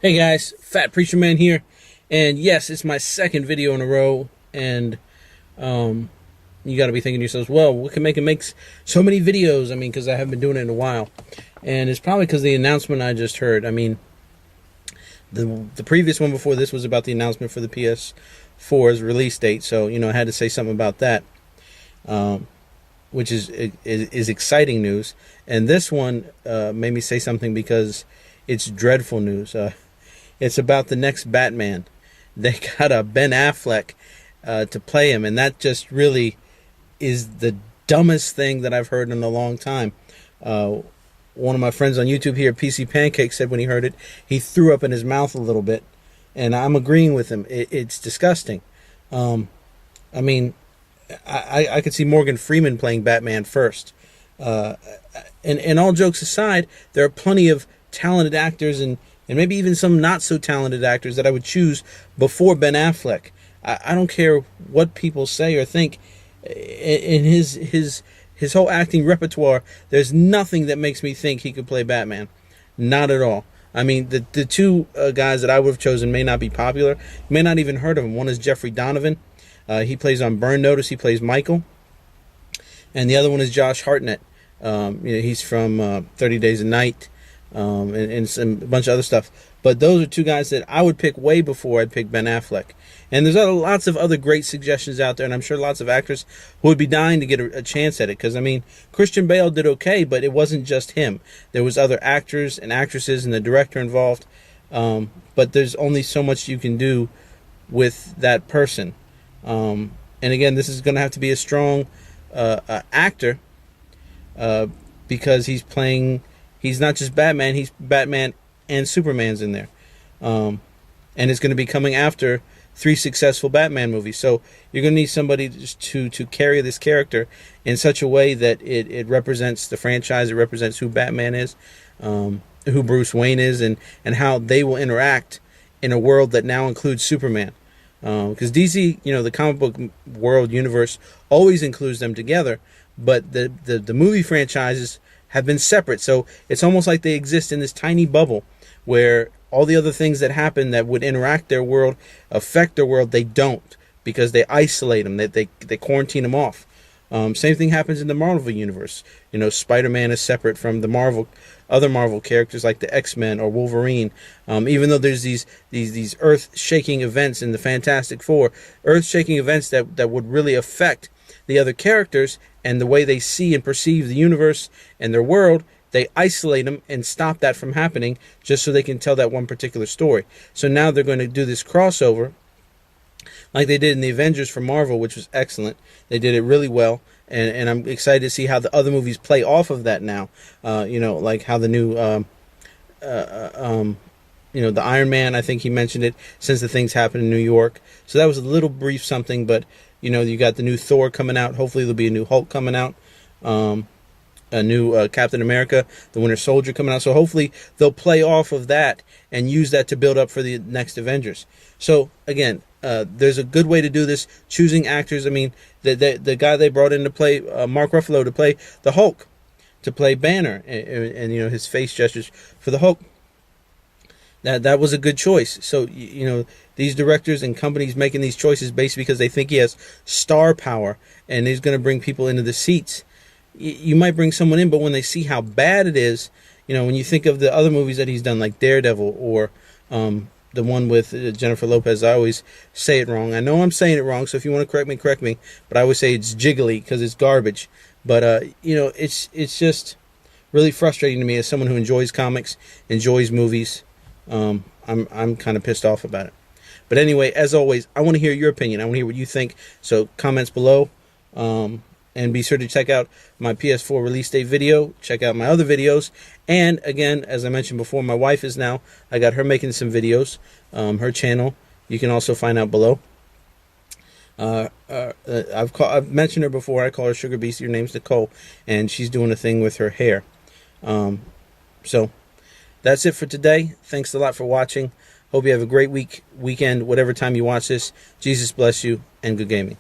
Hey guys, Fat Preacher Man here, and yes, it's my second video in a row, and you got to be thinking to yourselves, well, what can make him make so many videos? I mean, because I haven't been doing it in a while, and it's probably because the announcement I just heard. I mean, the previous one before this was about the announcement for the PS4's release date, so I had to say something about that, which is exciting news, and this one made me say something because it's dreadful news. It's about the next Batman. They got a Ben Affleck to play him, and that just really is the dumbest thing that I've heard in a long time. One of my friends on YouTube here, PC Pancake, said when he heard it, he threw up in his mouth a little bit, and I'm agreeing with him. It's disgusting. I mean, I could see Morgan Freeman playing Batman first. And all jokes aside, there are plenty of talented actors and maybe even some not so talented actors that I would choose before Ben Affleck. I don't care what people say or think. In his whole acting repertoire, there's nothing that makes me think he could play Batman. Not at all. I mean, the two guys that I would have chosen may not be popular. You may not even heard of them. One is Jeffrey Donovan. He plays on Burn Notice. He plays Michael. And the other one is Josh Hartnett. He's from 30 Days a Night. And a bunch of other stuff. But those are two guys that I would pick way before I'd pick Ben Affleck. And there's lots of other great suggestions out there, and I'm sure lots of actors who would be dying to get a chance at it. Because, I mean, Christian Bale did okay, but it wasn't just him. There was other actors and actresses and the director involved. But there's only so much you can do with that person. And again, this is going to have to be a strong actor because he's not just Batman, he's Batman and Superman's in there. And it's going to be coming after 3 successful Batman movies. So you're going to need somebody to carry this character in such a way that it represents the franchise, it represents who Batman is, who Bruce Wayne is, and how they will interact in a world that now includes Superman. Because DC, the comic book world universe always includes them together, but the movie franchises have been separate. So it's almost like they exist in this tiny bubble where all the other things that happen that would interact their world, affect their world, they don't, because they isolate them, they quarantine them off. Same thing happens in the Marvel universe. Spider-Man is separate from the other Marvel characters like the X-Men or Wolverine. Even though there's these earth-shaking events in the Fantastic Four, earth-shaking events that would really affect the other characters and the way they see and perceive the universe and their world, they isolate them and stop that from happening just so they can tell that one particular story. So now they're going to do this crossover like they did in the Avengers for Marvel, which was excellent. They did it really well, and I'm excited to see how the other movies play off of that now. Like how the new the Iron Man, I think he mentioned it, since the things happened in New York. So that was a little brief something, but you got the new Thor coming out. Hopefully there'll be a new Hulk coming out. A new Captain America, the Winter Soldier coming out. So hopefully they'll play off of that and use that to build up for the next Avengers. So again, there's a good way to do this, choosing actors. I mean, the guy they brought in to play, Mark Ruffalo, to play the Hulk, to play Banner, and his face gestures for the Hulk. That was a good choice. So, these directors and companies making these choices basically because they think he has star power and he's going to bring people into the seats. You might bring someone in, but when they see how bad it is, when you think of the other movies that he's done, like Daredevil or the one with Jennifer Lopez, I always say it wrong. I know I'm saying it wrong, so if you want to correct me, but I always say it's Jiggly because it's garbage. But, it's just really frustrating to me as someone who enjoys comics, enjoys movies. I'm kind of pissed off about it. But anyway, as always, I want to hear your opinion. I want to hear what you think. So comments below. And be sure to check out my PS4 release date video. Check out my other videos. And again, as I mentioned before, my wife I got her making some videos. Her channel, you can also find out below. I've mentioned her before. I call her Sugar Beast. Her name's Nicole. And she's doing a thing with her hair. So that's it for today. Thanks a lot for watching. Hope you have a great weekend, whatever time you watch this. Jesus bless you, and good gaming.